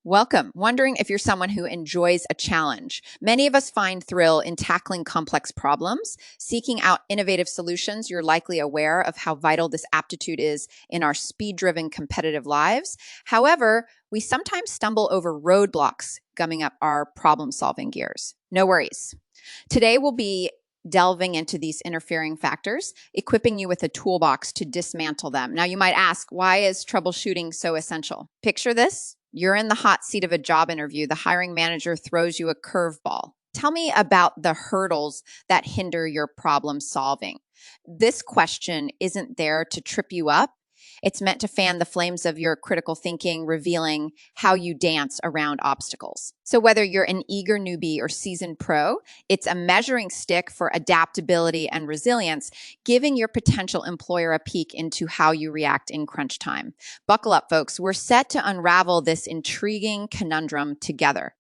Welcome. Wondering if you're someone who enjoys a challenge. Many of us find thrill in tackling complex problems. Seeking out innovative solutions, you're likely aware of how vital this aptitude is in our speed-driven competitive lives. However, we sometimes stumble over roadblocks gumming up our problem-solving gears. No worries. Today we'll be delving into these interfering factors, equipping you with a toolbox to dismantle them. Now, you might ask, why is troubleshooting so essential? Picture this. You're in the hot seat of a job interview. The hiring manager throws you a curveball. Tell me about the hurdles that hinder your problem solving. This question isn't there to trip you up. It's meant to fan the flames of your critical thinking, revealing how you dance around obstacles. So whether you're an eager newbie or seasoned pro, it's a measuring stick for adaptability and resilience, giving your potential employer a peek into how you react in crunch time. Buckle up, folks. We're set to unravel this intriguing conundrum together.